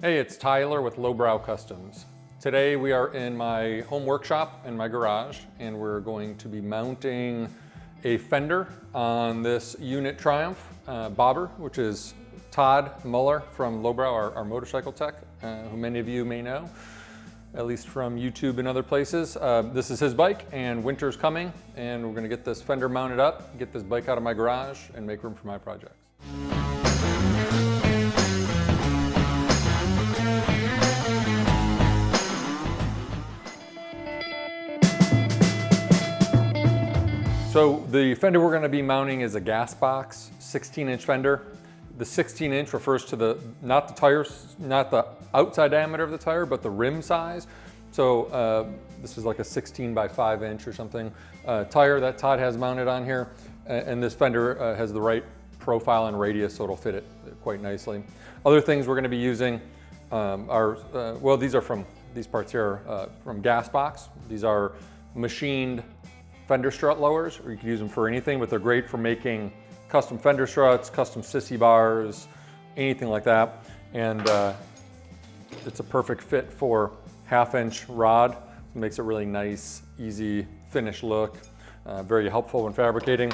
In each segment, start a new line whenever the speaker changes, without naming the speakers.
Hey, it's Tyler with Lowbrow Customs. Today we are in my home workshop in my garage, and we're going to be mounting a fender on this unit Triumph bobber, which is Todd Muller from Lowbrow, our motorcycle tech, who many of you may know, at least from YouTube and other places. This is his bike, and winter's coming, and we're gonna get this fender mounted up, get this bike out of my garage, and make room for my projects. So the fender we're going to be mounting is a Gasbox 16-inch fender. The 16-inch refers to not the tires, not the outside diameter of the tire, but the rim size. So this is like a 16 by 5-inch or something tire that Todd has mounted on here. And this fender has the right profile and radius, so it'll fit it quite nicely. Other things we're going to be using are, well, these parts here are from Gasbox. These are machined fender strut lowers, or you can use them for anything, but they're great for making custom fender struts, custom sissy bars, anything like that. And it's a perfect fit for 1/2-inch rod. It makes a really nice, easy finish look. Very helpful when fabricating.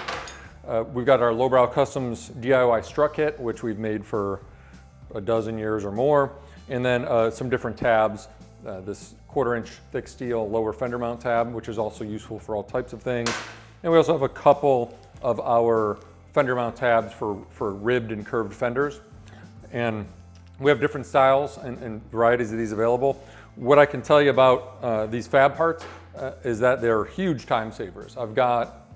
We've got our Lowbrow Customs DIY strut kit, which we've made for a dozen years or more. And then some different tabs. This 1/4-inch thick steel lower fender mount tab, which is also useful for all types of things. And we also have a couple of our fender mount tabs for ribbed and curved fenders. And we have different styles and varieties of these available. What I can tell you about these fab parts is that they're huge time savers. I've got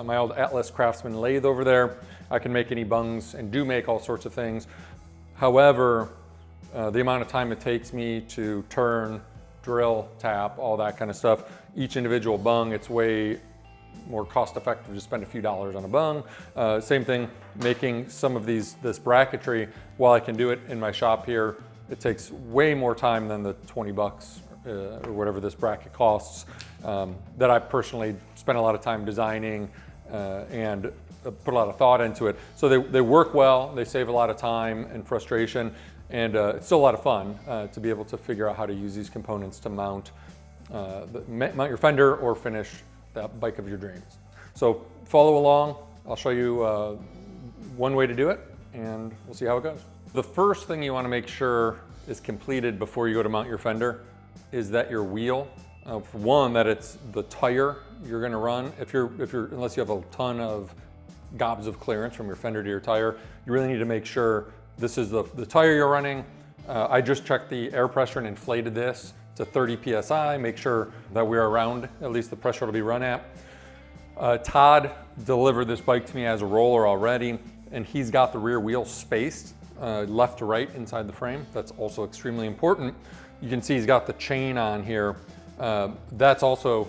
my old Atlas Craftsman lathe over there. I can make any bungs and do make all sorts of things. However, the amount of time it takes me to turn, drill, tap, all that kind of stuff. Each individual bung, it's way more cost effective to spend a few dollars on a bung. Same thing, making some of this bracketry, while I can do it in my shop here, it takes way more time than the 20 bucks or whatever this bracket costs, that I personally spend a lot of time designing and put a lot of thought into it. So they work well, they save a lot of time and frustration. And it's still a lot of fun to be able to figure out how to use these components to mount your fender or finish that bike of your dreams. So follow along. I'll show you one way to do it, and we'll see how it goes. The first thing you want to make sure is completed before you go to mount your fender is that your wheel, for one, that it's the tire you're going to run. Unless you have a ton of gobs of clearance from your fender to your tire, you really need to make sure this is the tire you're running. I just checked the air pressure and inflated this to 30 PSI, make sure that we're around at least the pressure it'll be run at. Todd delivered this bike to me as a roller already, and he's got the rear wheel spaced left to right inside the frame. That's also extremely important. You can see he's got the chain on here. That's also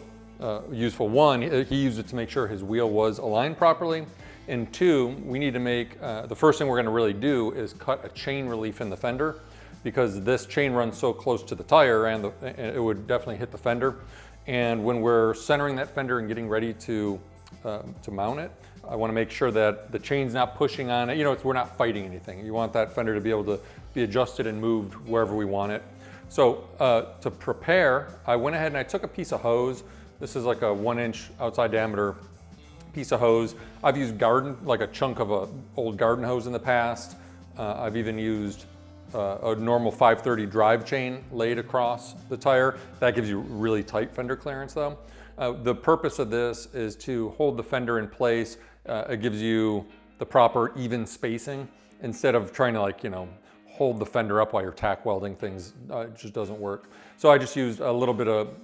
useful. One, he used it to make sure his wheel was aligned properly. And two, we need to make, the first thing we're gonna really do is cut a chain relief in the fender, because this chain runs so close to the tire and it would definitely hit the fender. And when we're centering that fender and getting ready to mount it, I wanna make sure that the chain's not pushing on it. You know, we're not fighting anything. You want that fender to be able to be adjusted and moved wherever we want it. So to prepare, I went ahead and I took a piece of hose. This is like a 1-inch outside diameter piece of hose. I've used like a chunk of an old garden hose in the past. I've even used a normal 530 drive chain laid across the tire. That gives you really tight fender clearance though. The purpose of this is to hold the fender in place. It gives you the proper even spacing instead of trying to hold the fender up while you're tack welding things. It just doesn't work. So I just used a little bit of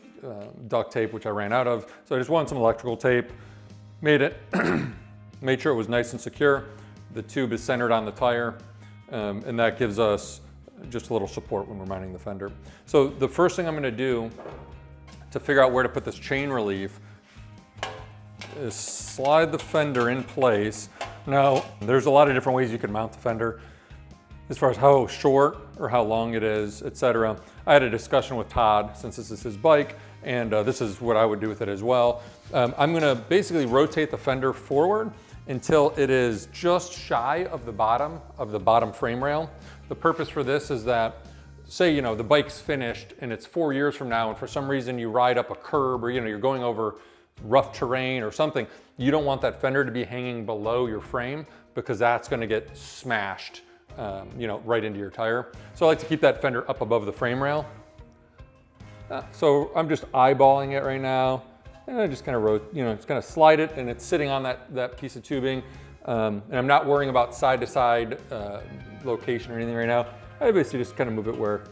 duct tape, which I ran out of. So I just wanted some electrical tape. Made sure it was nice and secure. The tube is centered on the tire, and that gives us just a little support when we're mounting the fender. So the first thing I'm gonna do to figure out where to put this chain relief is slide the fender in place. Now, there's a lot of different ways you can mount the fender as far as how short or how long it is, etc. I had a discussion with Todd, since this is his bike, and this is what I would do with it as well. I'm gonna basically rotate the fender forward until it is just shy of the bottom frame rail. The purpose for this is that say, you know, the bike's finished and it's 4 years from now, and for some reason you ride up a curb, or, you know, you're going over rough terrain or something, you don't want that fender to be hanging below your frame, because that's going to get smashed, you know, right into your tire. So I like to keep that fender up above the frame rail. So I'm just eyeballing it right now, and I just kind of you know, just kind of slide it, and it's sitting on that piece of tubing. And I'm not worrying about side to side location or anything right now. I basically just kind of move it where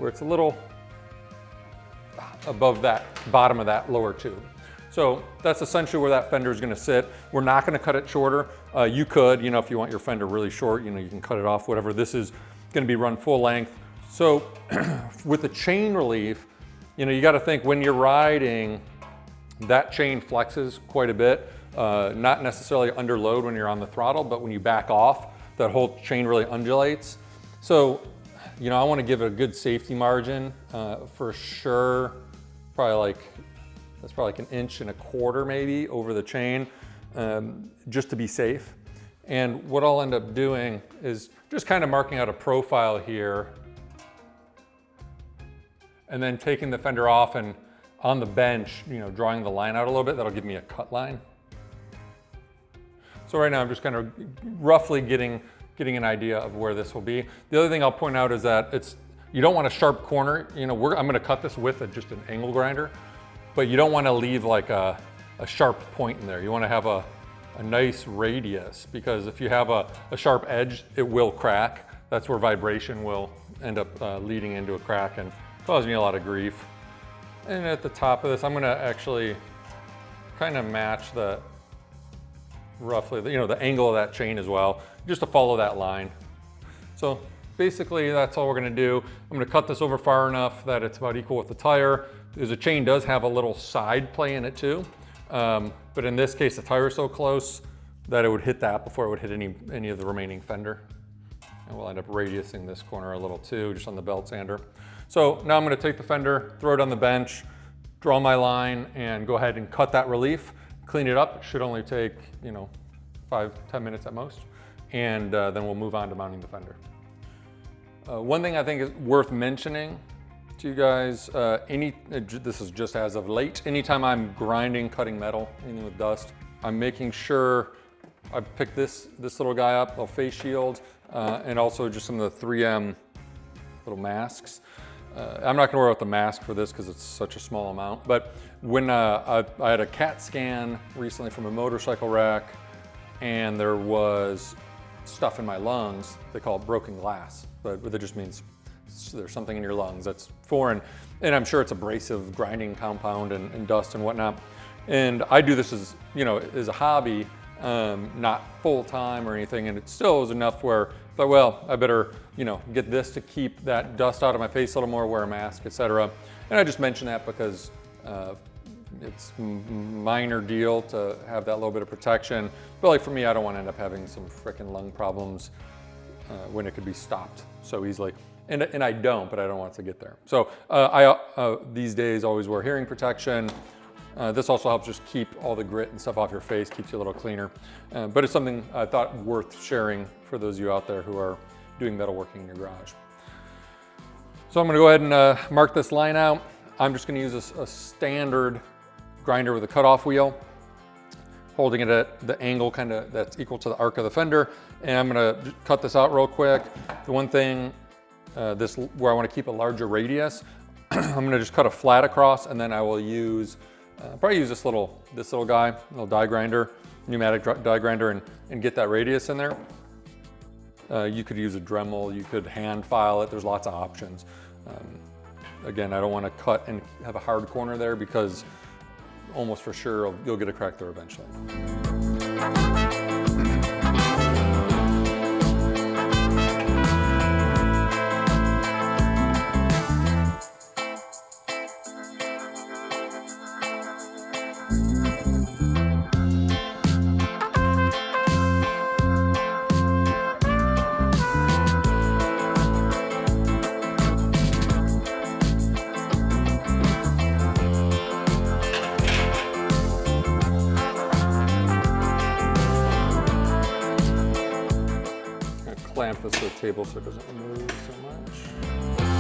it's a little above that bottom of that lower tube. So that's essentially where that fender is going to sit. We're not going to cut it shorter. You could, you know, if you want your fender really short, you know, you can cut it off, whatever. This is going to be run full length. So with the chain relief, you know, you got to think when you're riding, that chain flexes quite a bit. Not necessarily under load when you're on the throttle, but when you back off, that whole chain really undulates. So, you know, I want to give it a good safety margin for sure. That's probably like 1.25 inches maybe over the chain, just to be safe. And what I'll end up doing is just kind of marking out a profile here, and then taking the fender off and on the bench, you know, drawing the line out a little bit. That'll give me a cut line. So right now I'm just kind of roughly getting an idea of where this will be. The other thing I'll point out is that you don't want a sharp corner. You know, I'm going to cut this with just an angle grinder, but you don't want to leave like a sharp point in there. You want to have a nice radius, because if you have a sharp edge, it will crack. That's where vibration will end up leading into a crack and causing me a lot of grief. And at the top of this, I'm going to actually kind of match roughly the angle of that chain as well, just to follow that line. So basically that's all we're going to do. I'm going to cut this over far enough that it's about equal with the tire, because the chain does have a little side play in it too. But in this case, the tire is so close that it would hit that before it would hit any of the remaining fender. And we'll end up radiusing this corner a little too, just on the belt sander. So now I'm going to take the fender, throw it on the bench, draw my line, and go ahead and cut that relief, clean it up. It should only take, you know, 5-10 minutes at most. And then we'll move on to mounting the fender. One thing I think is worth mentioning to you guys, this is just as of late, anytime I'm grinding, cutting metal, anything with dust, I'm making sure I pick this little guy up, a face shield, and also just some of the 3M little masks. I'm not gonna worry about the mask for this because it's such a small amount, but when I had a CAT scan recently from a motorcycle wreck, and there was stuff in my lungs. They call it broken glass, but that just means there's something in your lungs that's foreign. And I'm sure it's abrasive grinding compound and dust and whatnot. And I do this as, you know, as a hobby, not full time or anything. And it still is enough where I thought, well, I better, you know, get this to keep that dust out of my face a little more, wear a mask, etc. And I just mention that because it's a minor deal to have that little bit of protection. But like for me, I don't want to end up having some frickin' lung problems when it could be stopped so easily. And I don't, but I don't want it to get there. So I these days always wear hearing protection. This also helps just keep all the grit and stuff off your face, keeps you a little cleaner. But it's something I thought worth sharing for those of you out there who are doing metalworking in your garage. So I'm gonna go ahead and mark this line out. I'm just gonna use a standard grinder with a cutoff wheel, holding it at the angle kind of that's equal to the arc of the fender. And I'm gonna cut this out real quick. The one thing, where I wanna keep a larger radius, I'm gonna just cut a flat across, and then I will use, probably use this little guy, little die grinder, pneumatic die grinder, and get that radius in there. You could use a Dremel, you could hand file it, there's lots of options. Again, I don't want to cut and have a hard corner there because almost for sure you'll get a crack there eventually. Clamp this to the table so it doesn't move so much.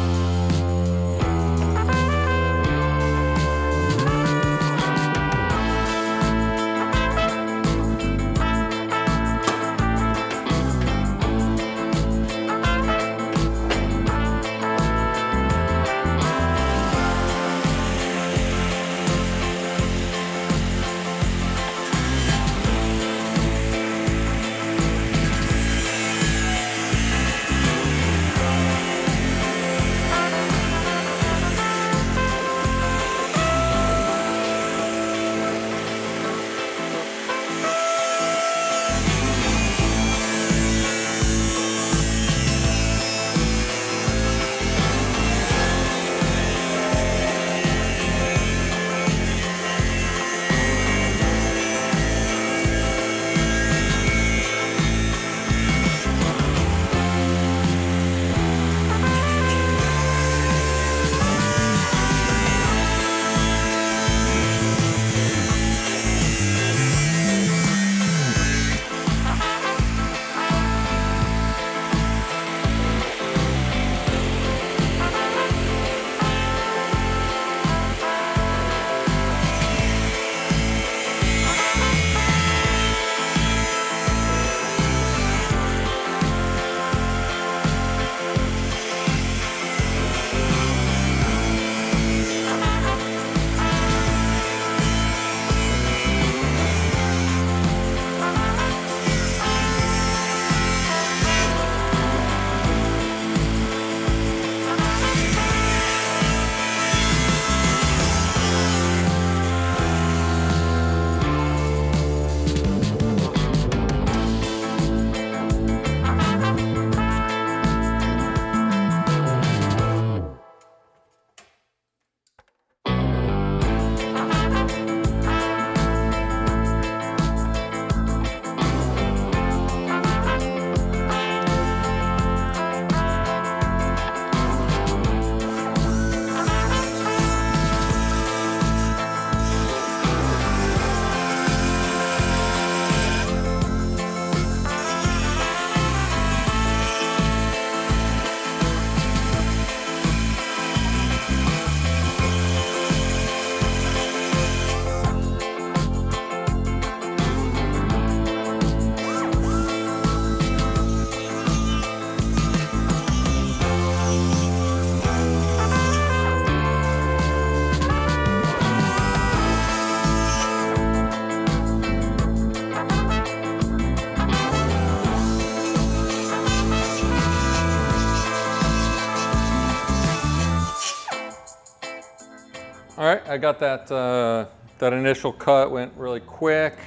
All right, I got that, that initial cut went really quick.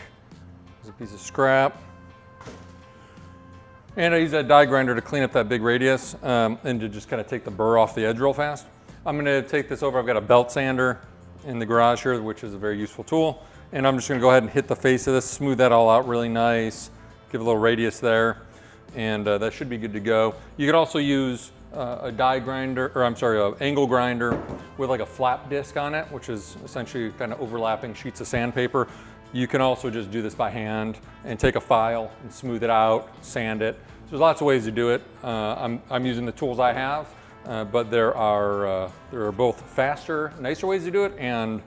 There's a piece of scrap. And I use that die grinder to clean up that big radius and to just kind of take the burr off the edge real fast. I'm gonna take this over. I've got a belt sander in the garage here, which is a very useful tool. And I'm just gonna go ahead and hit the face of this, smooth that all out really nice, give a little radius there, and that should be good to go. You could also use a die grinder, or I'm sorry, an angle grinder with like a flap disc on it, which is essentially kind of overlapping sheets of sandpaper. You can also just do this by hand and take a file and smooth it out, sand it. So there's lots of ways to do it. I'm using the tools I have, but there are both faster, nicer ways to do it and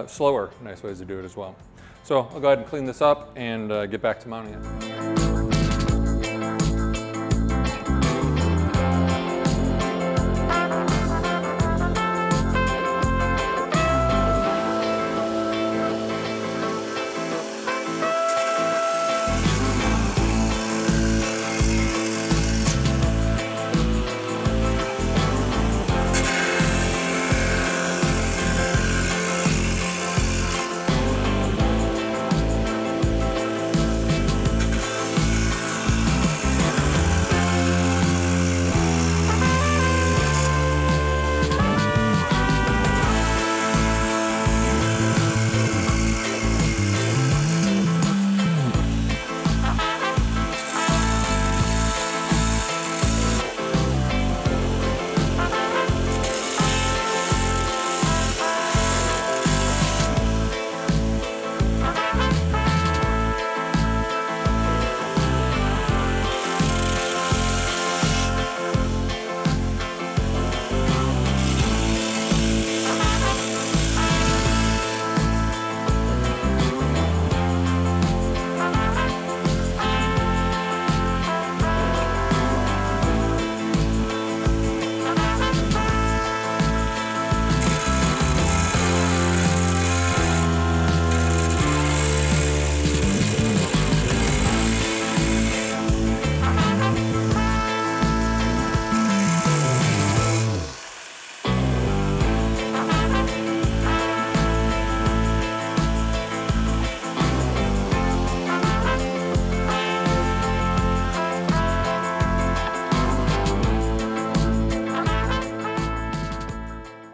slower, nice ways to do it as well. So I'll go ahead and clean this up and get back to mounting it.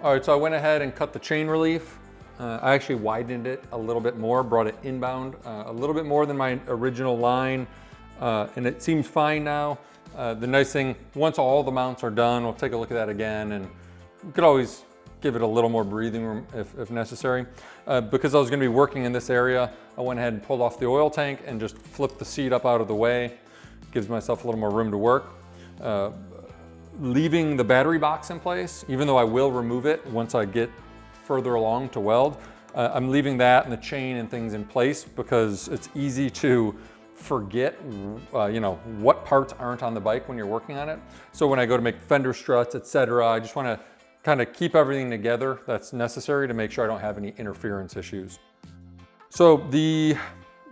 All right, so I went ahead and cut the chain relief. I actually widened it a little bit more, brought it inbound a little bit more than my original line, and it seems fine now. The nice thing, once all the mounts are done, we'll take a look at that again, and we could always give it a little more breathing room if necessary. Because I was gonna be working in this area, I went ahead and pulled off the oil tank and just flipped the seat up out of the way. Gives myself a little more room to work. Leaving the battery box in place, even though I will remove it once I get further along to weld, I'm leaving that and the chain and things in place because it's easy to forget what parts aren't on the bike when you're working on it. So when I go to make fender struts, etc., I just want to kind of keep everything together that's necessary to make sure I don't have any interference issues. So the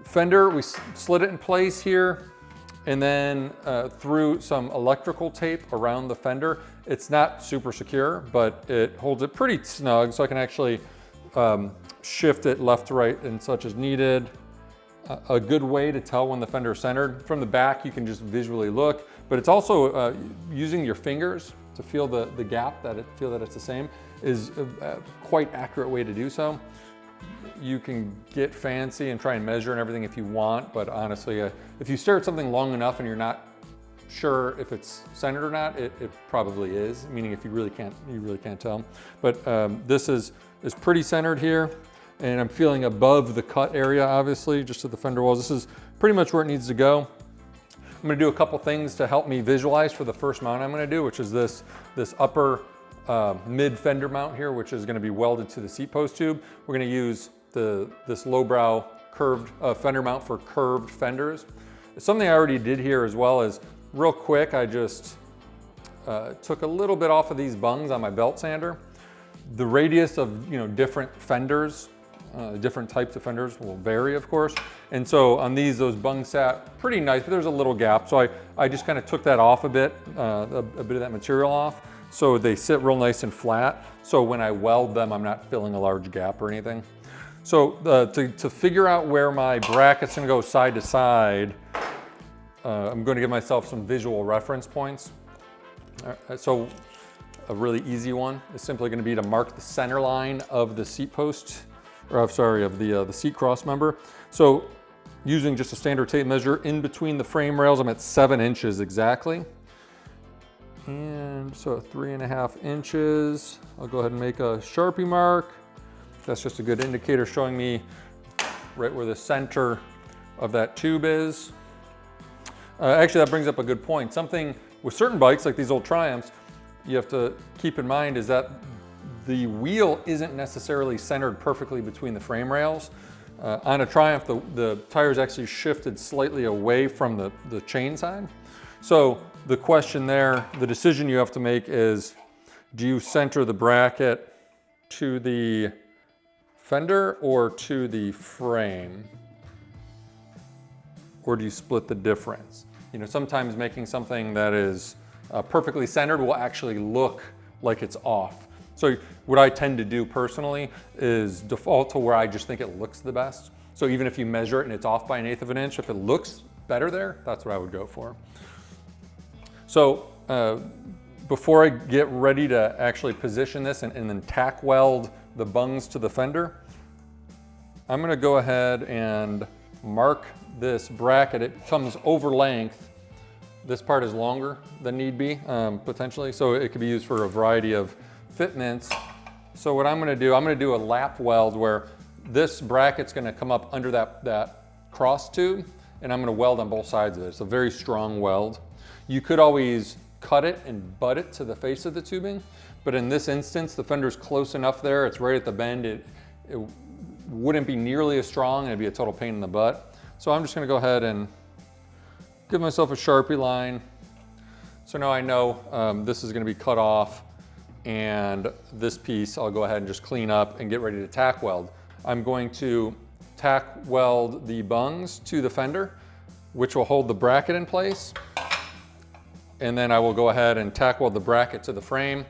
fender, we slid it in place here, and then threw some electrical tape around the fender. It's not super secure, but it holds it pretty snug, so I can actually shift it left to right and such as needed. A good way to tell when the fender is centered. From the back, you can just visually look, but it's also using your fingers to feel the gap, feel that it's the same, is a quite accurate way to do so. You can get fancy and try and measure and everything if you want, but honestly, if you stare at something long enough and you're not sure if it's centered or not, it probably is, meaning if you really can't tell. But this is pretty centered here, and I'm feeling above the cut area, obviously, just at the fender walls. This is pretty much where it needs to go. I'm gonna do a couple things to help me visualize for the first mount I'm gonna do, which is this upper mid fender mount here, which is gonna be welded to the seat post tube. We're gonna use this Lowbrow curved fender mount for curved fenders. Something I already did here as well is, real quick, I just took a little bit off of these bungs on my belt sander. The radius of different fenders, different types of fenders will vary, of course. And so on those bungs sat pretty nice, but there's a little gap. So I just kind of took that off a bit of that material off. so they sit real nice and flat. So when I weld them, I'm not filling a large gap or anything. So to figure out where my bracket's gonna go side to side, I'm gonna give myself some visual reference points. So a really easy one is simply gonna be to mark the center line of the seat post, or I'm sorry, of the seat cross member. So using just a standard tape measure in between the frame rails, I'm at 7 inches exactly. And so 3.5 inches. I'll go ahead and make a Sharpie mark. That's just a good indicator showing me right where the center of that tube is. Actually, that brings up a good point. Something with certain bikes, like these old Triumphs, you have to keep in mind is that the wheel isn't necessarily centered perfectly between the frame rails. On a Triumph, the tires actually shifted slightly away from the chain side. So the question there, the decision you have to make is, do you center the bracket to the fender or to the frame? Or do you split the difference? You know, sometimes making something that is perfectly centered will actually look like it's off. So what I tend to do personally is default to where I just think it looks the best. So even if you measure it and it's off by 1/8 of an inch, if it looks better there, that's what I would go for. So before I get ready to actually position this and then tack weld the bungs to the fender, I'm gonna go ahead and mark this bracket. It comes over length. This part is longer than need be, potentially, so it could be used for a variety of fitments. So what I'm gonna do a lap weld where this bracket's gonna come up under that cross tube, and I'm gonna weld on both sides of it. It's a very strong weld. You could always cut it and butt it to the face of the tubing, but in this instance, the fender's close enough there, it's right at the bend, it wouldn't be nearly as strong, and it'd be a total pain in the butt. So I'm just gonna go ahead and give myself a Sharpie line. So now I know this is gonna be cut off, and this piece I'll go ahead and just clean up and get ready to tack weld. I'm going to tack weld the bungs to the fender, which will hold the bracket in place. And then I will go ahead and tack weld the bracket to the frame.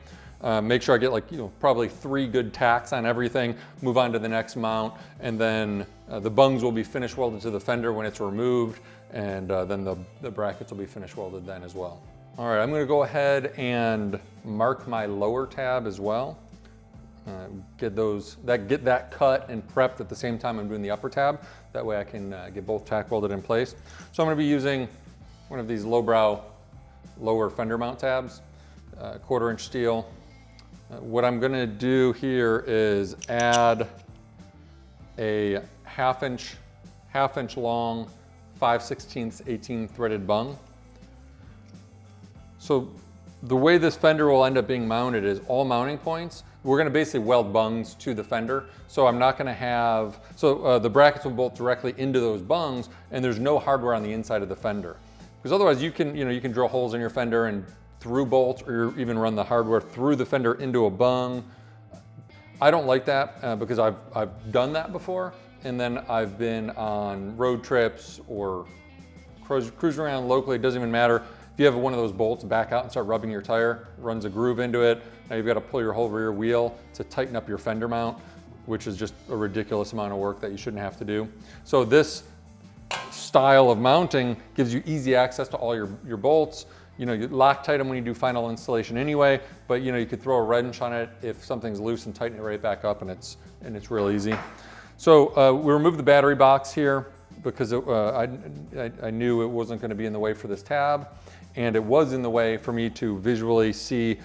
Make sure I get probably 3 good tacks on everything, move on to the next mount, and then the bungs will be finish welded to the fender when it's removed, and then the brackets will be finish welded then as well. All right, I'm gonna go ahead and mark my lower tab as well. Get that cut and prepped at the same time I'm doing the upper tab. That way I can get both tack welded in place. So I'm gonna be using one of these Lowbrow lower fender mount tabs, 1/4 inch steel. What I'm gonna do here is add a half inch long, 5/16 18 threaded bung. So the way this fender will end up being mounted is all mounting points. We're gonna basically weld bungs to the fender. So I'm not gonna have, the brackets will bolt directly into those bungs, and there's no hardware on the inside of the fender. Because otherwise you can drill holes in your fender and through bolts, or even run the hardware through the fender into a bung. I don't like that because I've done that before, and then I've been on road trips or cruising around locally, it doesn't even matter. If you have one of those bolts, back out and start rubbing your tire, runs a groove into it. Now you've got to pull your whole rear wheel to tighten up your fender mount, which is just a ridiculous amount of work that you shouldn't have to do. So this style of mounting gives you easy access to all your bolts. You Loctite them when you do final installation anyway, but you could throw a wrench on it if something's loose and tighten it right back up, and it's real easy. So we removed the battery box here because I knew it wasn't going to be in the way for this tab, and it was in the way for me to visually see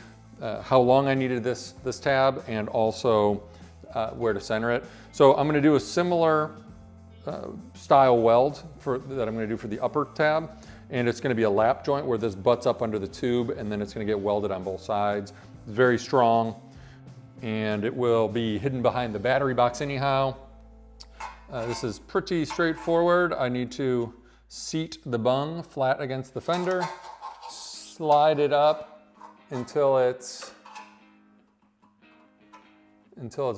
how long I needed this tab, and also where to center it. So I'm going to do a similar style weld that I'm going to do for the upper tab, and it's going to be a lap joint where this butts up under the tube, and then it's going to get welded on both sides. It's very strong, and it will be hidden behind the battery box anyhow. This is pretty straightforward. I need to seat the bung flat against the fender, slide it up until it's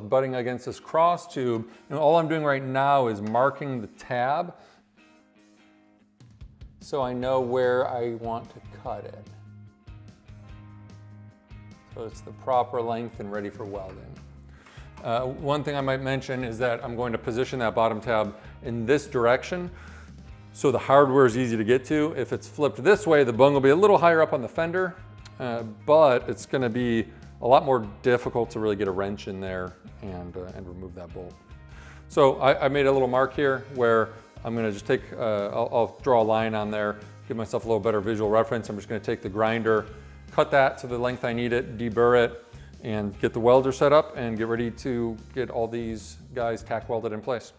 butting against this cross tube. And all I'm doing right now is marking the tab so I know where I want to cut it. So it's the proper length and ready for welding. One thing I might mention is that I'm going to position that bottom tab in this direction so the hardware is easy to get to. If it's flipped this way, the bung will be a little higher up on the fender, but it's going to be a lot more difficult to really get a wrench in there and remove that bolt. So I made a little mark here where I'm going to just take, I'll draw a line on there, give myself a little better visual reference. I'm just going to take the grinder, cut that to the length I need it, deburr it, and get the welder set up and get ready to get all these guys tack welded in place.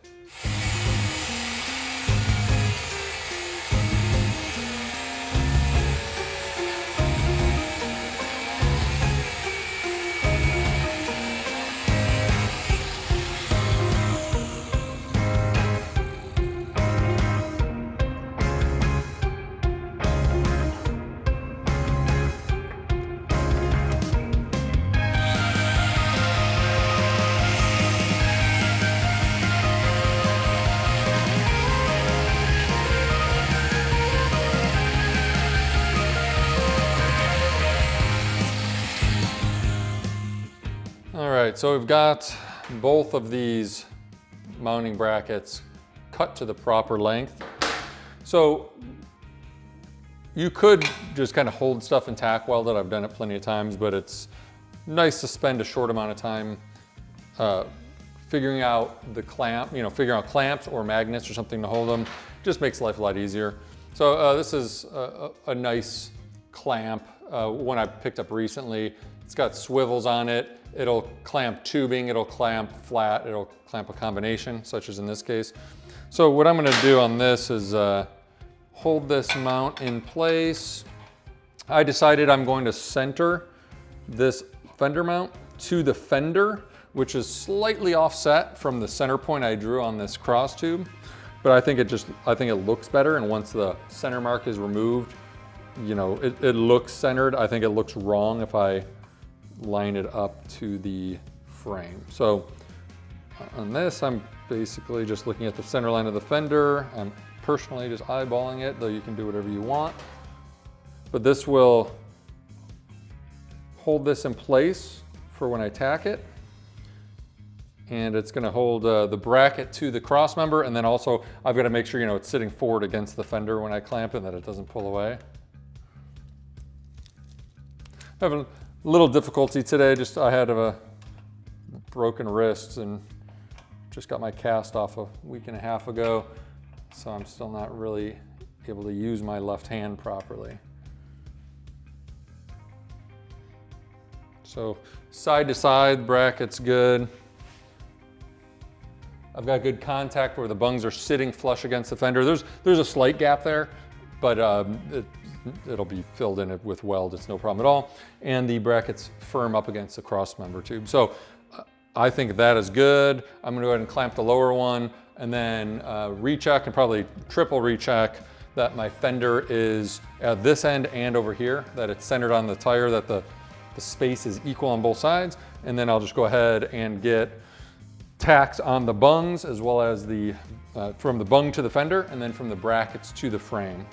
All right, so we've got both of these mounting brackets cut to the proper length. So you could just kind of hold stuff and tack weld it. I've done it plenty of times, but it's nice to spend a short amount of time figuring out the clamp, figuring out clamps or magnets or something to hold them. Just makes life a lot easier. So this is a nice clamp, one I picked up recently. It's got swivels on it. It'll clamp tubing, it'll clamp flat, it'll clamp a combination, such as in this case. So what I'm gonna do on this is hold this mount in place. I decided I'm going to center this fender mount to the fender, which is slightly offset from the center point I drew on this cross tube. But I think it looks better, and once the center mark is removed, it looks centered. I think it looks wrong if I line it up to the frame. So on this, I'm basically just looking at the center line of the fender. I'm personally just eyeballing it, though you can do whatever you want. But this will hold this in place for when I tack it. And it's gonna hold the bracket to the cross member, and then also I've gotta make sure it's sitting forward against the fender when I clamp it, that it doesn't pull away. I have a little difficulty today, I had a broken wrist and just got my cast off a week and a half ago, so I'm still not really able to use my left hand properly. So side to side, bracket's good. I've got good contact where the bungs are sitting flush against the fender. There's a slight gap there, but it'll be filled in with weld. It's no problem at all. And the bracket's firm up against the cross member tube. So I think that is good. I'm gonna go ahead and clamp the lower one and then recheck and probably triple recheck that my fender is at this end and over here, that it's centered on the tire, that the space is equal on both sides. And then I'll just go ahead and get tacks on the bungs, as well as from the bung to the fender, and then from the brackets to the frame.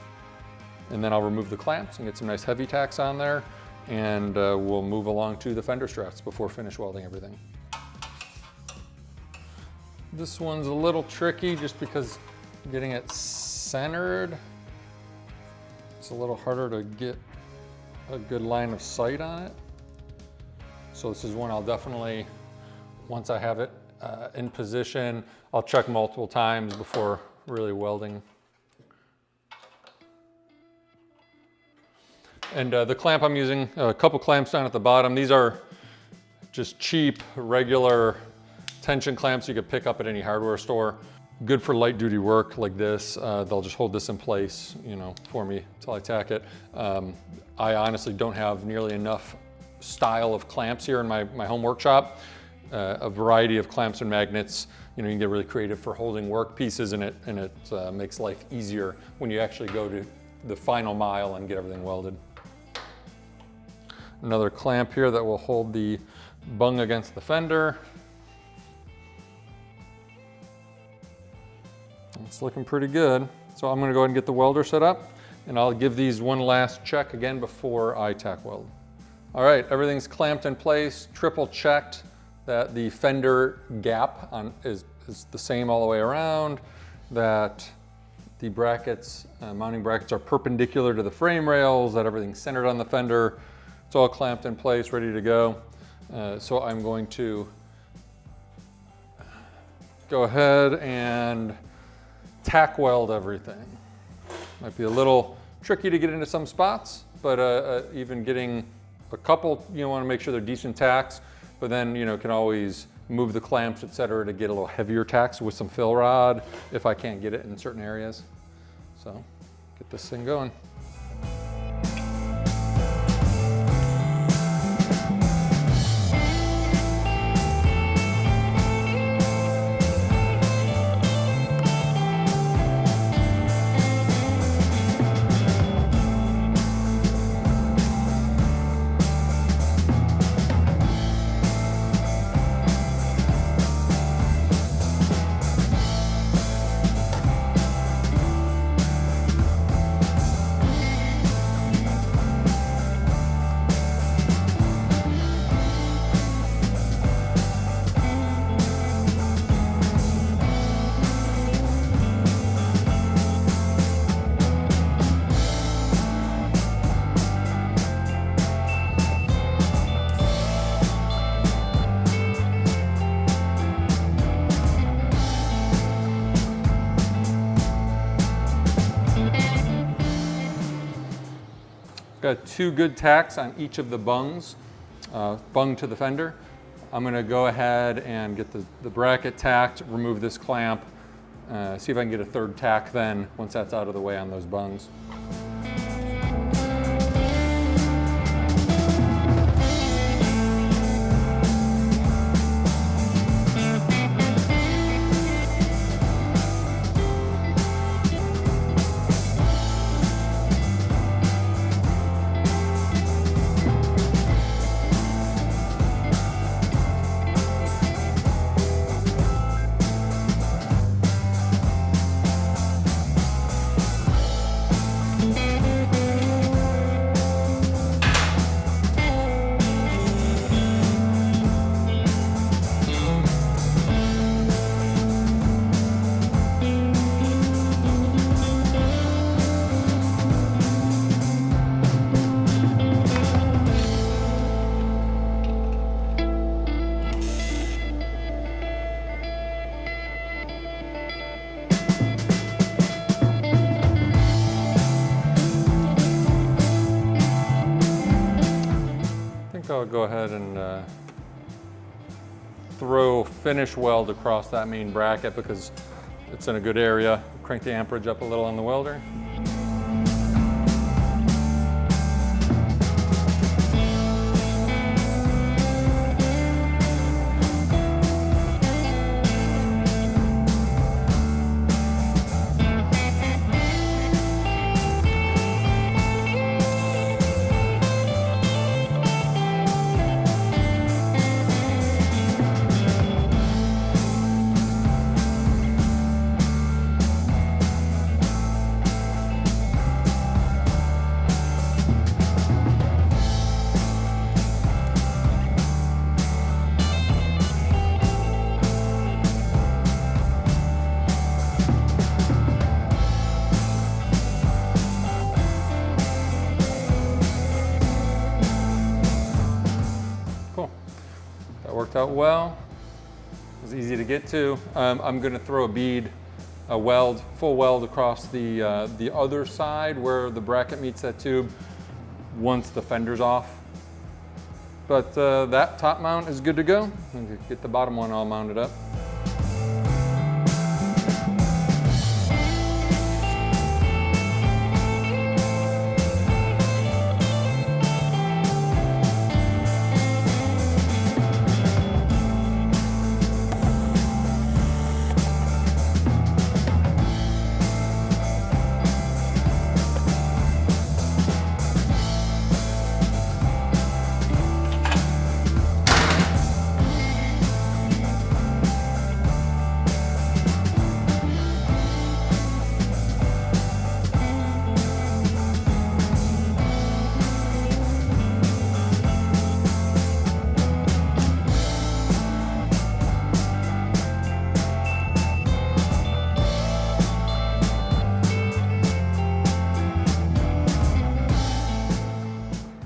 And then I'll remove the clamps and get some nice heavy tacks on there, and we'll move along to the fender struts before finish welding everything. This one's a little tricky just because getting it centered, it's a little harder to get a good line of sight on it. So this is one I'll definitely, once I have it in position, I'll check multiple times before really welding. And the clamp I'm using, a couple clamps down at the bottom. These are just cheap, regular tension clamps you could pick up at any hardware store. Good for light duty work like this. They'll just hold this in place, for me until I tack it. I honestly don't have nearly enough style of clamps here in my home workshop. A variety of clamps and magnets. You can get really creative for holding work pieces, and it makes life easier when you actually go to the final mile and get everything welded. Another clamp here that will hold the bung against the fender. It's looking pretty good. So I'm gonna go ahead and get the welder set up, and I'll give these one last check again before I tack weld. All right, everything's clamped in place, triple checked that the fender gap is the same all the way around, that the brackets, mounting brackets are perpendicular to the frame rails, that everything's centered on the fender. It's all clamped in place, ready to go. So I'm going to go ahead and tack weld everything. Might be a little tricky to get into some spots, but even getting a couple, you want to make sure they're decent tacks, but then, can always move the clamps, etc., to get a little heavier tacks with some fill rod if I can't get it in certain areas. So get this thing going. Got 2 good tacks on each of the bungs, bung to the fender. I'm gonna go ahead and get the bracket tacked, remove this clamp, see if I can get a 3rd tack then, once that's out of the way on those bungs. I'll go ahead and throw finish weld across that main bracket because it's in a good area. Crank the amperage up a little on the welder. Worked out well. It was easy to get to. I'm going to throw a bead, a weld, full weld across the other side where the bracket meets that tube once the fender's off. But that top mount is good to go. Get the bottom one all mounted up.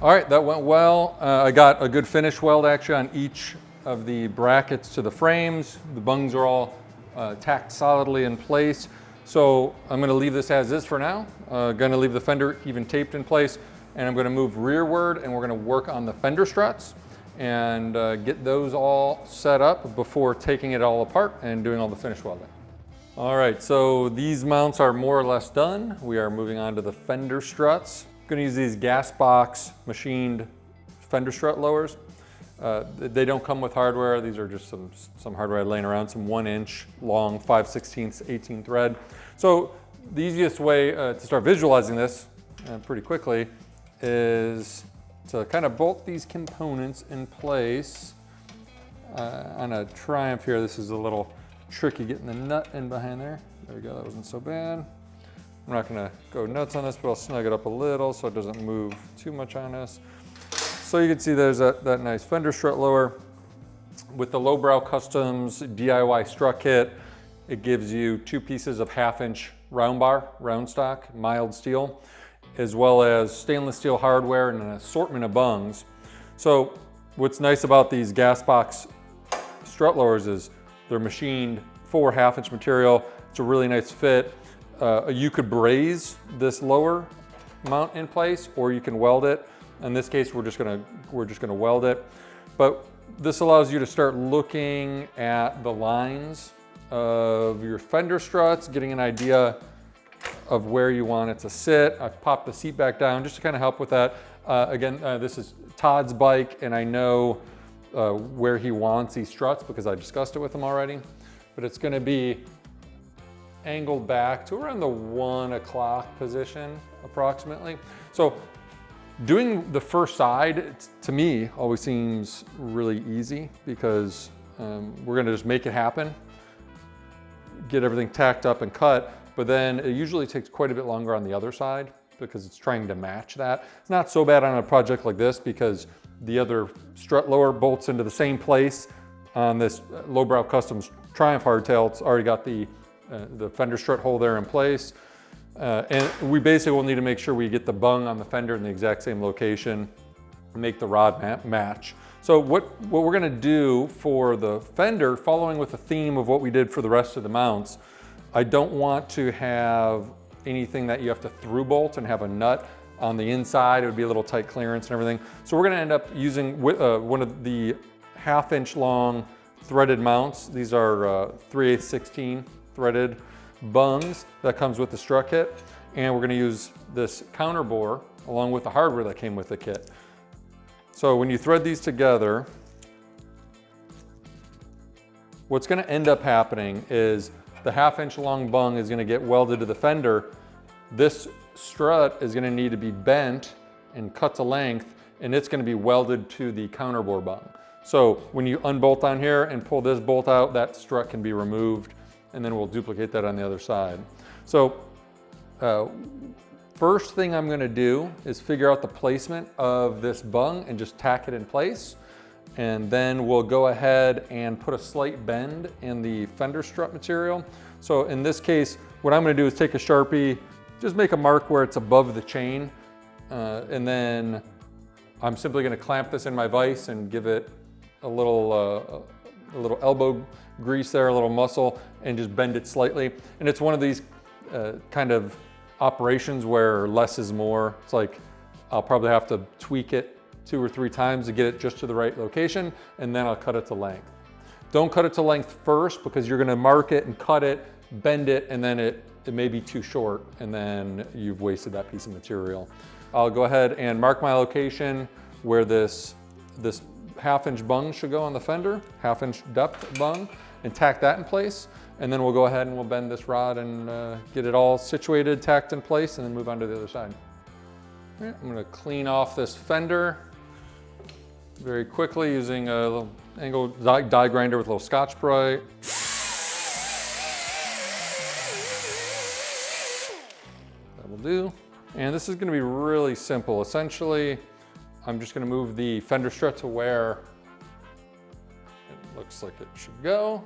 All right, that went well. I got a good finish weld actually on each of the brackets to the frames. The bungs are all tacked solidly in place. So I'm gonna leave this as is for now. Gonna leave the fender even taped in place, and I'm gonna move rearward, and we're gonna work on the fender struts and get those all set up before taking it all apart and doing all the finish welding. All right, so these mounts are more or less done. We are moving on to the fender struts. I'm gonna use these Gasbox machined fender strut lowers. They don't come with hardware. These are just some hardware laying around, some 1 inch long 5/16 18 thread. So the easiest way to start visualizing this pretty quickly is to kind of bolt these components in place on a Triumph here. This is a little tricky getting the nut in behind there. There we go, that wasn't so bad. I'm not gonna go nuts on this, but I'll snug it up a little so it doesn't move too much on us. So you can see there's that nice fender strut lower. With the Lowbrow Customs DIY strut kit, it gives you 2 pieces of 1/2 inch round bar, round stock, mild steel, as well as stainless steel hardware and an assortment of bungs. So what's nice about these Gasbox strut lowers is they're machined for 1/2 inch material. It's a really nice fit. You could braze this lower mount in place, or you can weld it. In this case, we're just gonna weld it. But this allows you to start looking at the lines of your fender struts, getting an idea of where you want it to sit. I've popped the seat back down just to kind of help with that. Again, this is Todd's bike, and I know where he wants these struts because I discussed it with him already. But it's gonna be angled back to around the 1 o'clock position, approximately. So doing the first side, to me, always seems really easy because we're gonna just make it happen, get everything tacked up and cut, but then it usually takes quite a bit longer on the other side because it's trying to match that. It's not so bad on a project like this because the other strut lower bolts into the same place on this Lowbrow Customs Triumph hardtail. It's already got the fender strut hole there in place. And we basically will need to make sure we get the bung on the fender in the exact same location, make the rod match. So what we're gonna do for the fender, following with the theme of what we did for the rest of the mounts, I don't want to have anything that you have to through bolt and have a nut on the inside. It would be a little tight clearance and everything. So we're gonna end up using one of the 1/2 inch long threaded mounts. These are 3/8 16 threaded bungs that comes with the strut kit. And we're gonna use this counter bore along with the hardware that came with the kit. So when you thread these together, what's gonna end up happening is the 1/2 inch long bung is gonna get welded to the fender. This strut is gonna need to be bent and cut to length, and it's gonna be welded to the counter bore bung. So when you unbolt on here and pull this bolt out, that strut can be removed, and then we'll duplicate that on the other side. So first thing I'm gonna do is figure out the placement of this bung and just tack it in place. And then we'll go ahead and put a slight bend in the fender strut material. So in this case, what I'm gonna do is take a Sharpie, just make a mark where it's above the chain. And then I'm simply gonna clamp this in my vise and give it a little elbow grease there, a little muscle, and just bend it slightly. And it's one of these kind of operations where less is more. It's like, I'll probably have to tweak it 2 or 3 times to get it just to the right location, and then I'll cut it to length. Don't cut it to length first because you're gonna mark it and cut it, bend it, and then it may be too short, and then you've wasted that piece of material. I'll go ahead and mark my location where this 1/2 inch bung should go on the fender, 1/2 inch depth bung, and tack that in place. And then we'll go ahead and we'll bend this rod and get it all situated, tacked in place, and then move on to the other side. Right, I'm gonna clean off this fender very quickly using a little angled die grinder with a little Scotch-Brite. That will do. And this is gonna be really simple. Essentially, I'm just gonna move the fender strut to where it looks like it should go.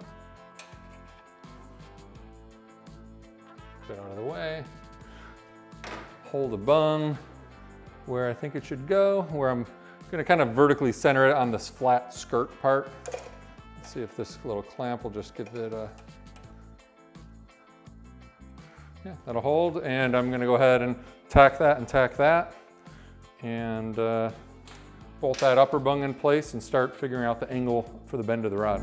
Get out of the way. Hold the bung, where I think it should go, where I'm gonna kind of vertically center it on this flat skirt part. Let's see if this little clamp will just give it a, yeah, that'll hold. And I'm gonna go ahead and tack that and bolt that upper bung in place and start figuring out the angle for the bend of the rod.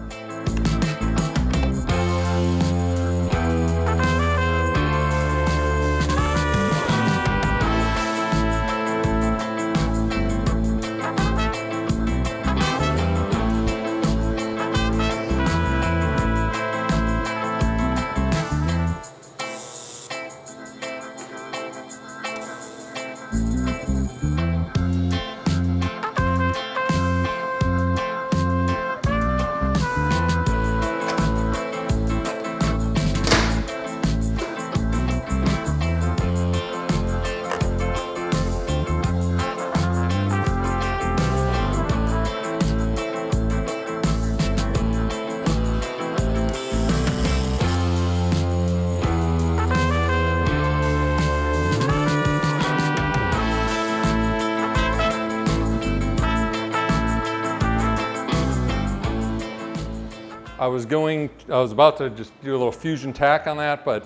I was about to just do a little fusion tack on that, but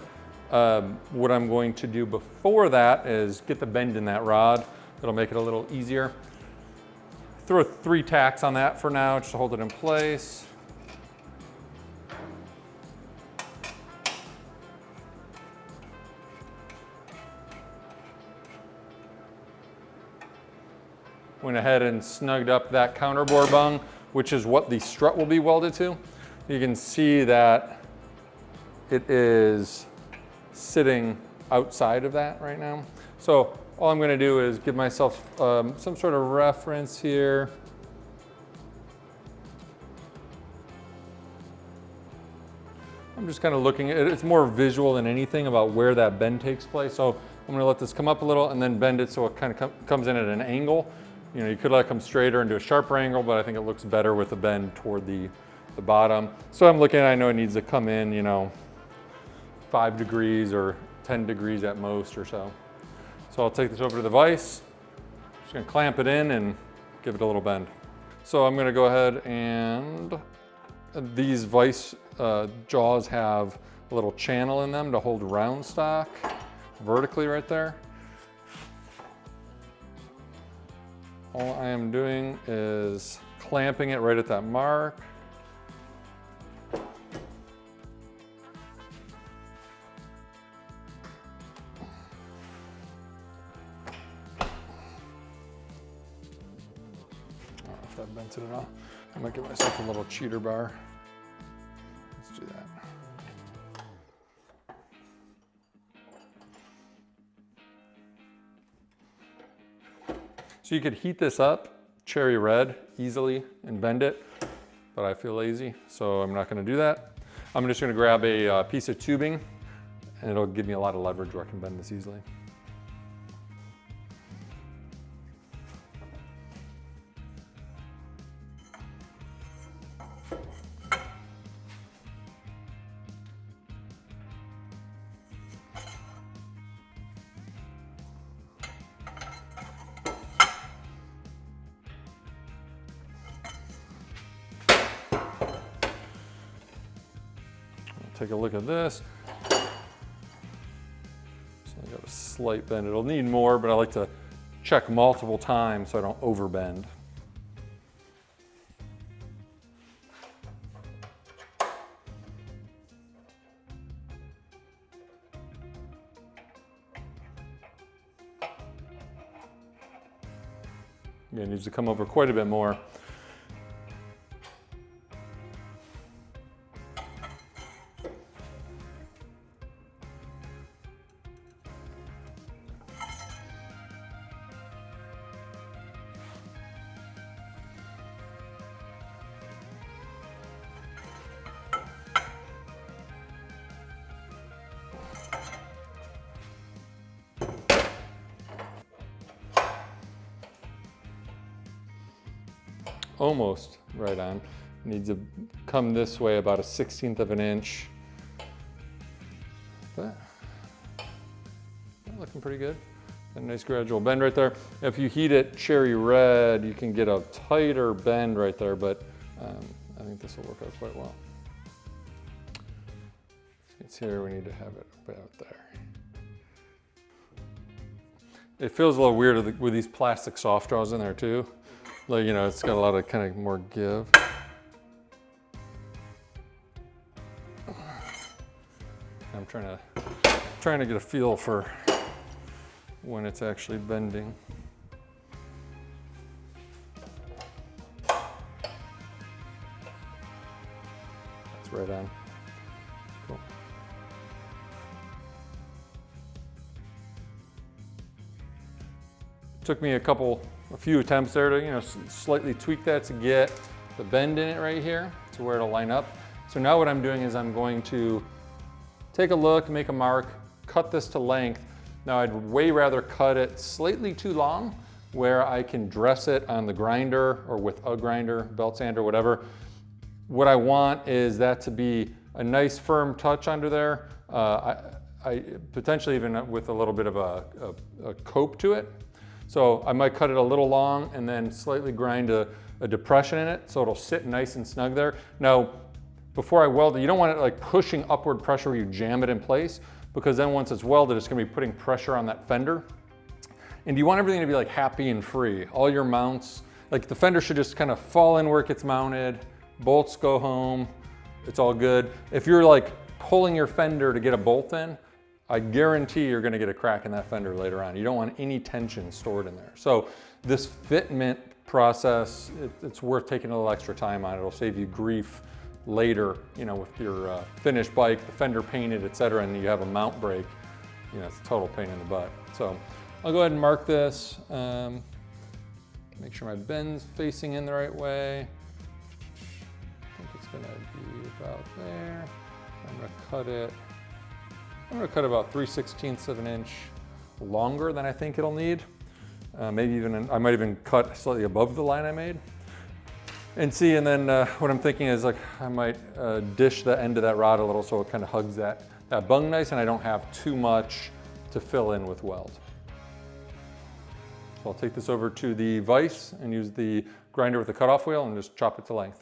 what I'm going to do before that is get the bend in that rod. It'll make it a little easier. Throw 3 tacks on that for now, just to hold it in place. Went ahead and snugged up that counterbore bung, which is what the strut will be welded to. You can see that it is sitting outside of that right now. So all I'm gonna do is give myself some sort of reference here. I'm just kind of looking at it. It's more visual than anything about where that bend takes place. So I'm gonna let this come up a little and then bend it so it kind of comes in at an angle. You know, you could let it come straighter and do a sharper angle, but I think it looks better with the bend toward the bottom. So I'm looking, I know it needs to come in, you know, 5 degrees or 10 degrees at most or so. So I'll take this over to the vise, just gonna clamp it in and give it a little bend. So I'm gonna go ahead and these vise jaws have a little channel in them to hold round stock vertically right there. All I am doing is clamping it right at that mark. That bent it at all. I might give myself a little cheater bar. Let's do that. So you could heat this up, cherry red, easily and bend it, but I feel lazy, so I'm not gonna do that. I'm just gonna grab a piece of tubing and it'll give me a lot of leverage where I can bend this easily. Take a look at this. So I got a slight bend. It'll need more, but I like to check multiple times so I don't overbend. Yeah, it needs to come over quite a bit more. Almost right on. Needs to come this way about 1/16 of an inch. But looking pretty good. A nice gradual bend right there. If you heat it cherry red, you can get a tighter bend right there, but I think this will work out quite well. It's here, we need to have it about there. It feels a little weird with these plastic soft draws in there too. Like, you know, it's got a lot of kind of more give. I'm trying to get a feel for when it's actually bending. That's right on. Cool. Took me a few attempts there to, you know, slightly tweak that to get the bend in it right here to where it'll line up. So now what I'm doing is I'm going to take a look, make a mark, cut this to length. Now I'd way rather cut it slightly too long where I can dress it on the grinder or with a grinder, belt sander, whatever. What I want is that to be a nice firm touch under there. I potentially even with a little bit of a cope to it. So I might cut it a little long and then slightly grind a depression in it so it'll sit nice and snug there. Now, before I weld it, you don't want it like pushing upward pressure where you jam it in place, because then once it's welded, it's gonna be putting pressure on that fender. And you want everything to be like happy and free. All your mounts, like the fender should just kind of fall in where it gets mounted, bolts go home, it's all good. If you're like pulling your fender to get a bolt in, I guarantee you're gonna get a crack in that fender later on. You don't want any tension stored in there. So this fitment process, it's worth taking a little extra time on. It'll save you grief later, you know, with your finished bike, the fender painted, etc., and you have a mount break, you know, it's a total pain in the butt. So I'll go ahead and mark this, make sure my bend's facing in the right way. I think it's gonna be about there. I'm gonna cut about 3/16 of an inch longer than I think it'll need. Maybe even, I might even cut slightly above the line I made. And see, and then what I'm thinking is like, I might dish the end of that rod a little so it kind of hugs that bung nice and I don't have too much to fill in with weld. So I'll take this over to the vise and use the grinder with the cutoff wheel and just chop it to length.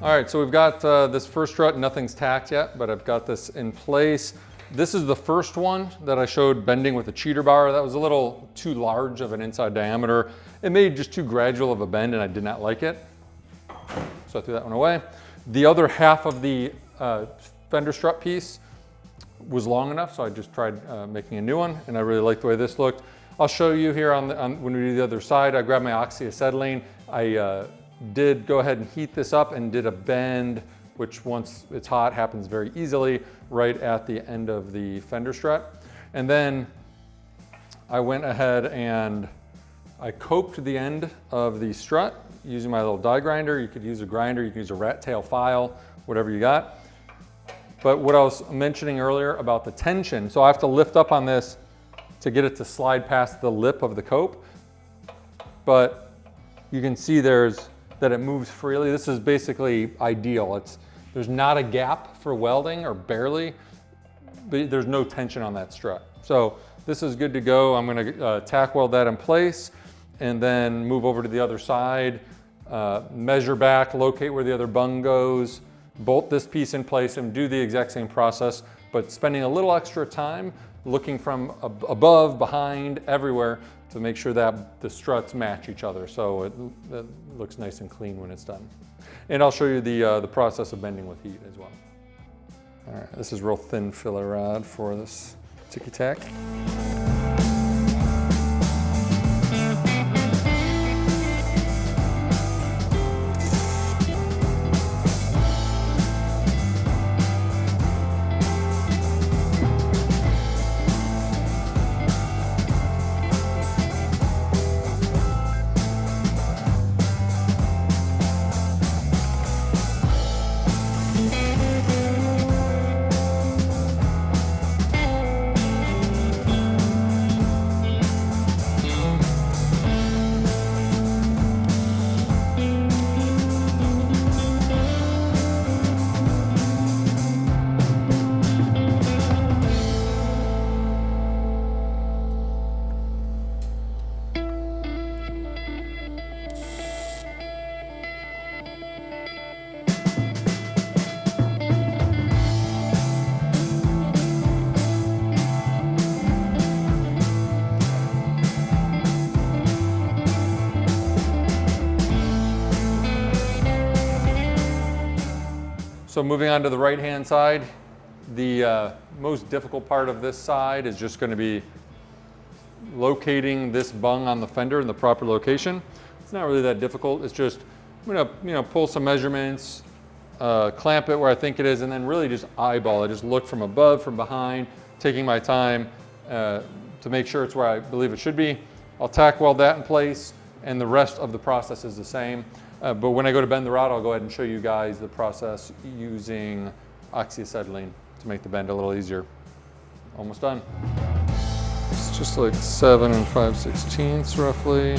All right, so we've got this first strut, nothing's tacked yet, but I've got this in place. This is the first one that I showed bending with a cheater bar. That was a little too large of an inside diameter. It made just too gradual of a bend and I did not like it. So I threw that one away. The other half of the fender strut piece was long enough, so I just tried making a new one and I really like the way this looked. I'll show you here when we do the other side. I grabbed my oxyacetylene. I did go ahead and heat this up and did a bend, which once it's hot happens very easily right at the end of the fender strut. And then I went ahead and I coped the end of the strut using my little die grinder. You could use a grinder, you could use a rat tail file, whatever you got. But what I was mentioning earlier about the tension, so I have to lift up on this to get it to slide past the lip of the cope. But you can see that it moves freely. This is basically ideal. There's not a gap for welding, or barely, but there's no tension on that strut. So this is good to go. I'm gonna tack weld that in place and then move over to the other side. measure back, locate where the other bung goes, bolt this piece in place and do the exact same process, but spending a little extra time looking from above, behind, everywhere to make sure that the struts match each other so it looks nice and clean when it's done. And I'll show you the process of bending with heat as well. All right, this is real thin filler rod for this ticky-tack. So moving on to the right-hand side, the most difficult part of this side is just going to be locating this bung on the fender in the proper location. It's not really that difficult. It's just, I'm going to pull some measurements, clamp it where I think it is, and then really just eyeball it. Just look from above, from behind, taking my time to make sure it's where I believe it should be. I'll tack weld that in place, and the rest of the process is the same. But when I go to bend the rod, I'll go ahead and show you guys the process using oxyacetylene to make the bend a little easier. Almost done. It's just like 7 5/16 roughly.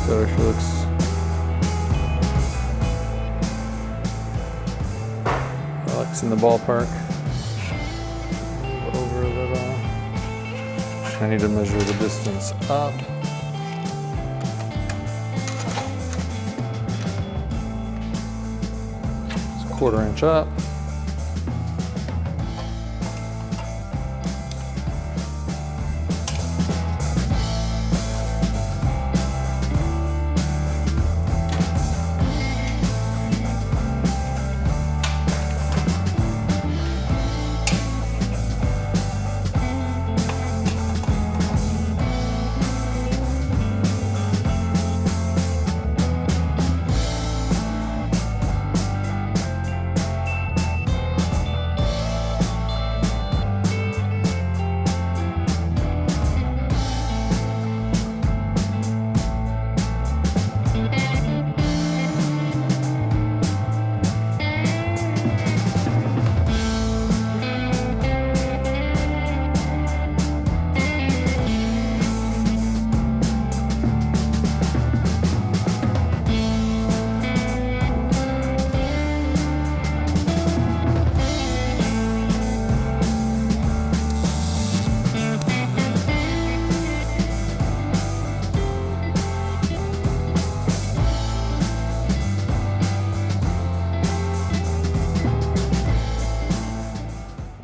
That actually looks in the ballpark. Over a little. I need to measure the distance up. It's a 1/4 inch up.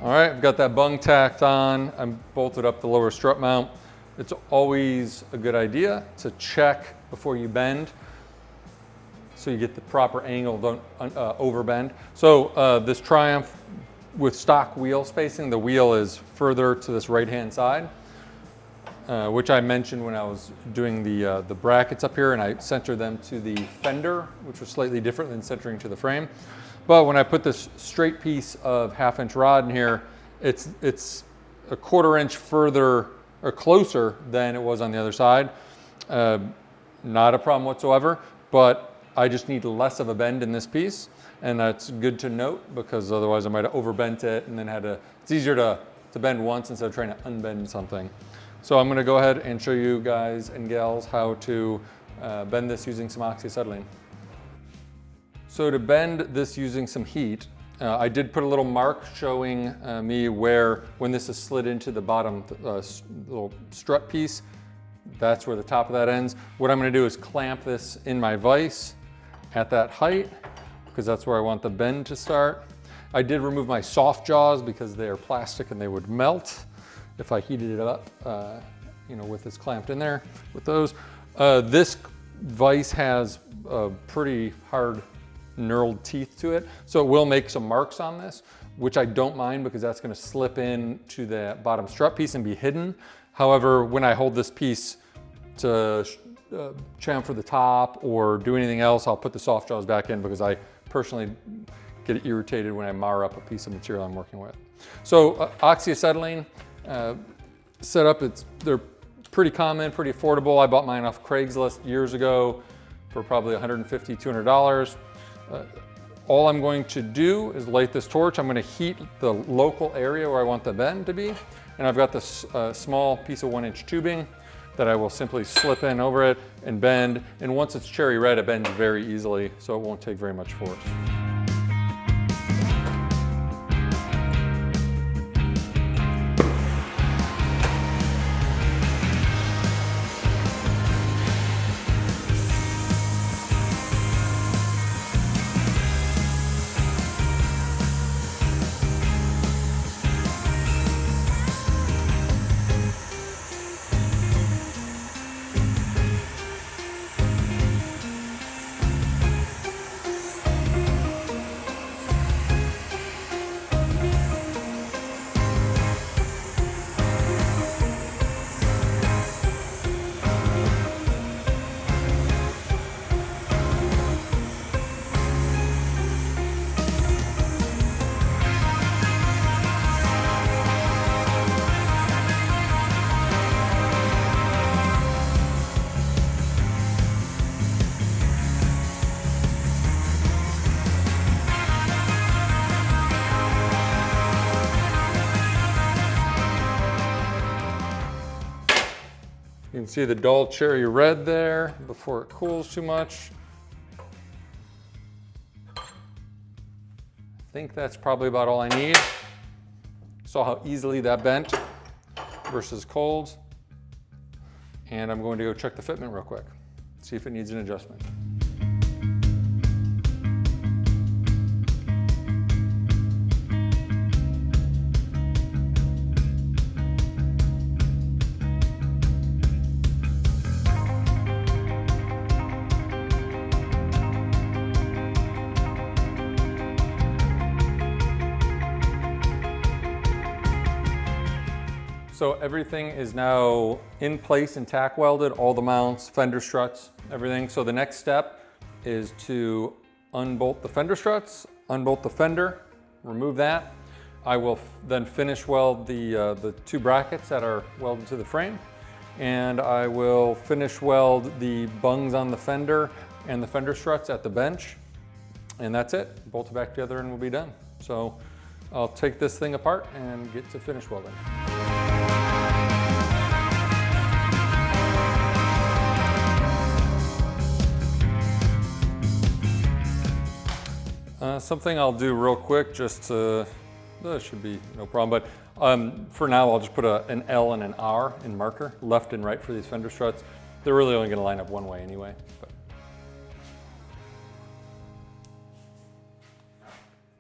All right, I've got that bung tacked on. I'm bolted up the lower strut mount. It's always a good idea to check before you bend so you get the proper angle, don't overbend. So this Triumph with stock wheel spacing, the wheel is further to this right-hand side, which I mentioned when I was doing the brackets up here, and I centered them to the fender, which was slightly different than centering to the frame. But when I put this straight piece of 1/2 inch rod in here, it's a 1/4 inch further or closer than it was on the other side. Not a problem whatsoever, but I just need less of a bend in this piece, and that's good to note because otherwise I might have overbent it and then it's easier to bend once instead of trying to unbend something. So I'm gonna go ahead and show you guys and gals how to bend this using some oxyacetylene. So to bend this using some heat, I did put a little mark showing me where, when this is slid into the bottom little strut piece, that's where the top of that ends. What I'm gonna do is clamp this in my vise at that height, because that's where I want the bend to start. I did remove my soft jaws because they are plastic and they would melt if I heated it up, with this clamped in there with those. This vise has pretty hard knurled teeth to it, so it will make some marks on this, which I don't mind because that's gonna slip in to the bottom strut piece and be hidden. However, when I hold this piece to chamfer the top or do anything else, I'll put the soft jaws back in because I personally get irritated when I mar up a piece of material I'm working with. So oxyacetylene setup, they're pretty common, pretty affordable. I bought mine off Craigslist years ago for probably $150, $200. All I'm going to do is light this torch. I'm going to heat the local area where I want the bend to be. And I've got this small piece of 1-inch tubing that I will simply slip in over it and bend. And once it's cherry red, it bends very easily, so it won't take very much force. You can see the dull cherry red there before it cools too much. I think that's probably about all I need. Saw how easily that bent versus cold. And I'm going to go check the fitment real quick, see if it needs an adjustment. So everything is now in place and tack welded, all the mounts, fender struts, everything. So the next step is to unbolt the fender struts, unbolt the fender, remove that. I will then finish weld the two brackets that are welded to the frame. And I will finish weld the bungs on the fender and the fender struts at the bench. And that's it, bolt it back together and we'll be done. So I'll take this thing apart and get to finish welding. Something I'll do real quick just to, should be no problem, but for now I'll just put an L and an R in marker, left and right for these fender struts. They're really only gonna line up one way anyway. But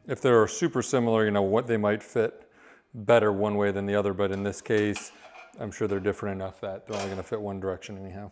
if they're super similar, you know, what they might fit better one way than the other, but in this case, I'm sure they're different enough that they're only gonna fit one direction anyhow.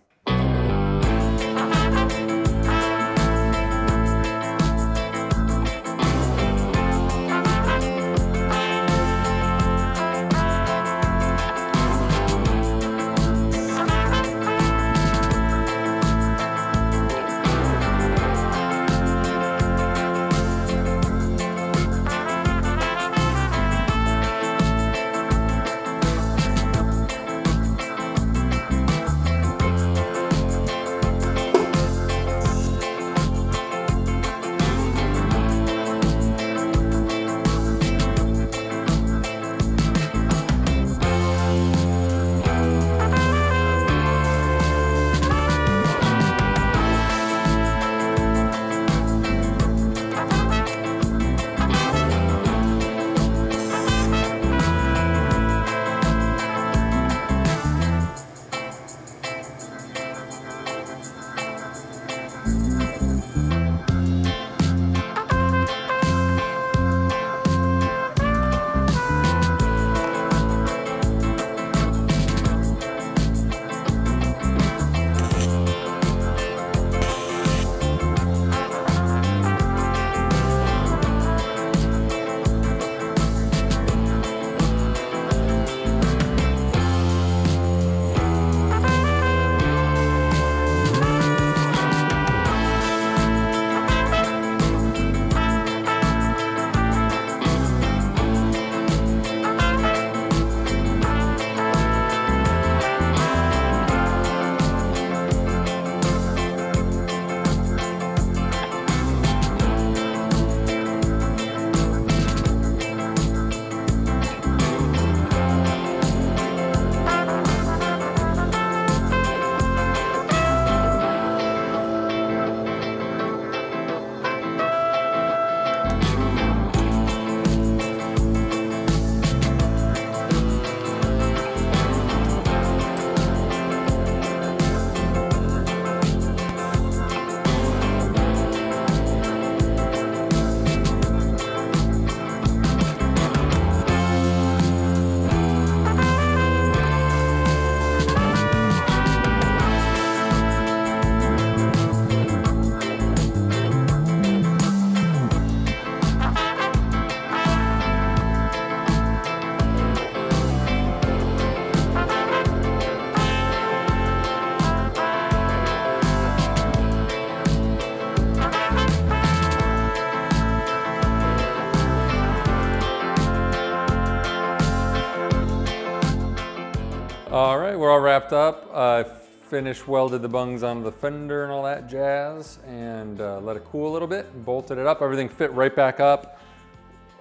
wrapped up. I finished welded the bungs on the fender and all that jazz, and let it cool a little bit, and bolted it up. Everything fit right back up.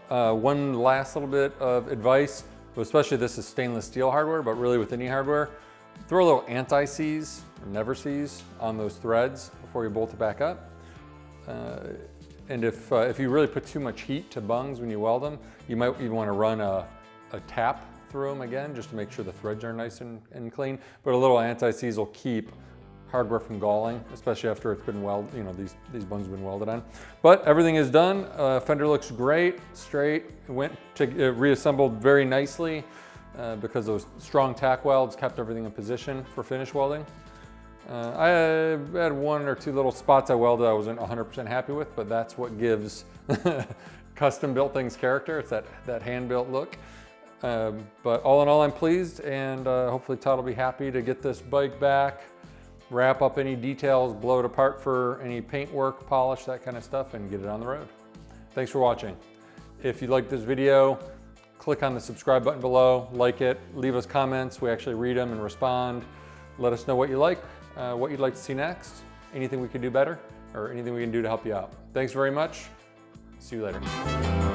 One last little bit of advice, especially this is stainless steel hardware, but really with any hardware, throw a little anti-seize, or never seize, on those threads before you bolt it back up. And if you really put too much heat to bungs when you weld them, you might even want to run a tap through them again, just to make sure the threads are nice and clean. But a little anti-seize will keep hardware from galling, especially after it's been welded, you know, these bungs have been welded on. But everything is done. Fender looks great, straight. It reassembled very nicely because those strong tack welds kept everything in position for finish welding. I had one or two little spots I welded I wasn't 100% happy with, but that's what gives custom built things character. It's that hand-built look. But all in all, I'm pleased, and hopefully Todd will be happy to get this bike back, wrap up any details, blow it apart for any paint work, polish, that kind of stuff, and get it on the road. Thanks for watching. If you like this video, click on the subscribe button below, like it, leave us comments. We actually read them and respond. Let us know what you like, what you'd like to see next, anything we could do better, or anything we can do to help you out. Thanks very much. See you later.